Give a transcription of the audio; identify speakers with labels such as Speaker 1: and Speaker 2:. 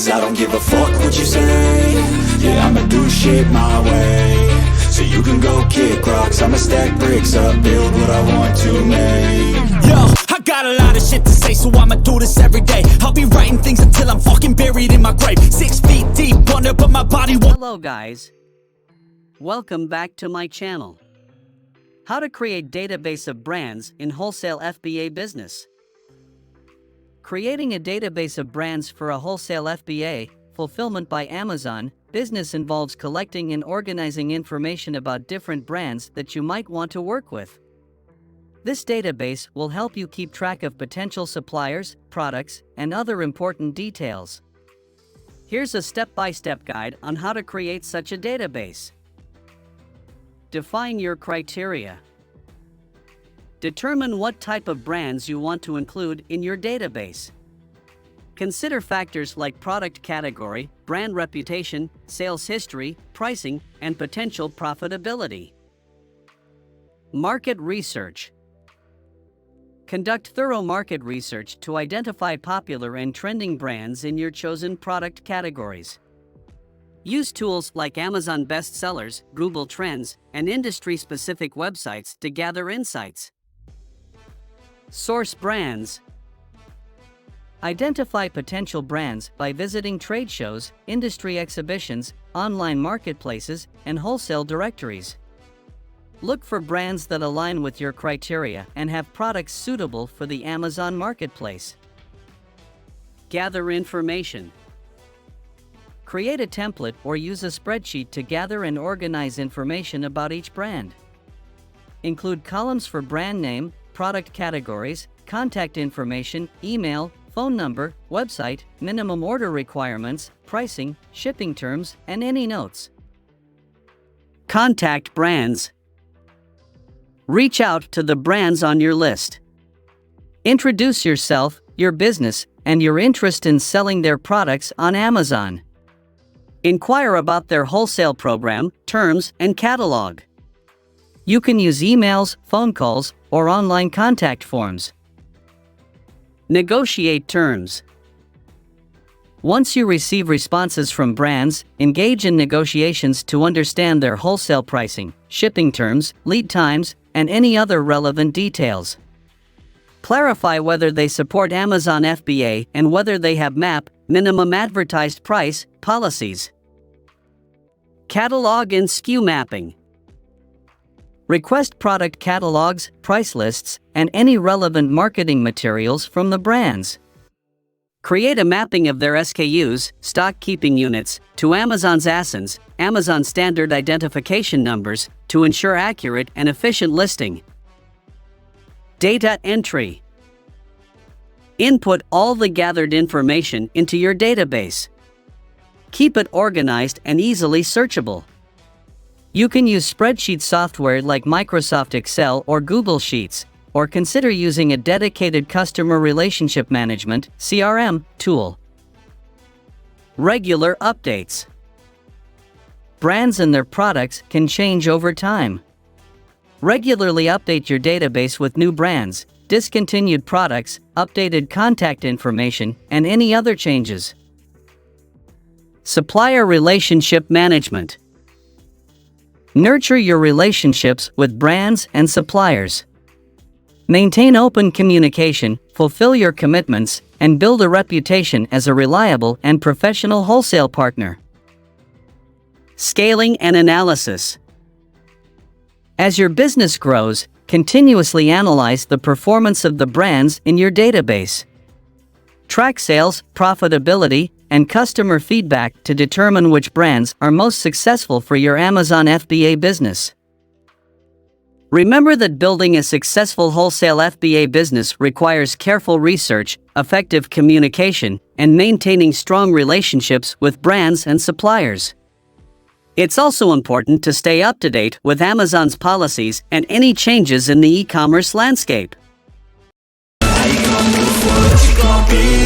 Speaker 1: 'cause I don't give a fuck what you say. Yeah, I'ma do shit my way. So you can go kick rocks, I'ma stack bricks up, build what I want to make.
Speaker 2: Yo, I got a lot of shit to say, so I'ma do this every day. I'll be writing things until I'm fucking buried in my grave. 6 feet deep under, but my body won't.
Speaker 3: Hello guys, welcome back to my channel. How to create database of brands in wholesale FBA business. Creating a database of brands for a wholesale FBA, fulfillment by Amazon, business involves collecting and organizing information about different brands that you might want to work with. This database will help you keep track of potential suppliers, products, and other important details. Here's a step-by-step guide on how to create such a database. Define your criteria. Determine what type of brands you want to include in your database. Consider factors like product category, brand reputation, sales history, pricing, and potential profitability. Market research. Conduct thorough market research to identify popular and trending brands in your chosen product categories. Use tools like Amazon bestsellers, Google Trends, and industry-specific websites to gather insights. Source brands. Identify potential brands by visiting trade shows, industry exhibitions, online marketplaces, and wholesale directories. Look for brands that align with your criteria and have products suitable for the Amazon marketplace. Gather information. Create a template or use a spreadsheet to gather and organize information about each brand. Include columns for brand name, product categories, contact information, email, phone number, website, minimum order requirements, pricing, shipping terms, and any notes. Contact brands. Reach out to the brands on your list. Introduce yourself, your business, and your interest in selling their products on Amazon. Inquire about their wholesale program, terms, and catalog. You can use emails, phone calls, or online contact forms. Negotiate terms. Once you receive responses from brands, engage in negotiations to understand their wholesale pricing, shipping terms, lead times, and any other relevant details. Clarify whether they support Amazon FBA and whether they have MAP, minimum advertised price, policies. Catalog and SKU mapping. Request product catalogs, price lists, and any relevant marketing materials from the brands. Create a mapping of their SKUs, stock keeping units, to Amazon's ASINs, Amazon Standard Identification Numbers, to ensure accurate and efficient listing. Data entry. Input all the gathered information into your database. Keep it organized and easily searchable. You can use spreadsheet software like Microsoft Excel or Google Sheets, or consider using a dedicated customer relationship management (CRM) tool. Regular updates. Brands and their products can change over time. Regularly update your database with new brands, discontinued products, updated contact information, and any other changes. Supplier relationship management. Nurture your relationships with brands and suppliers. Maintain open communication, fulfill your commitments, and build a reputation as a reliable and professional wholesale partner. Scaling and analysis. As your business grows, continuously analyze the performance of the brands in your database. Track sales, profitability, and customer feedback to determine which brands are most successful for your Amazon FBA business. Remember that building a successful wholesale FBA business requires careful research, effective communication, and maintaining strong relationships with brands and suppliers. It's also important to stay up to date with Amazon's policies and any changes in the e-commerce landscape.
Speaker 1: How you gonna move forward? What you gonna be?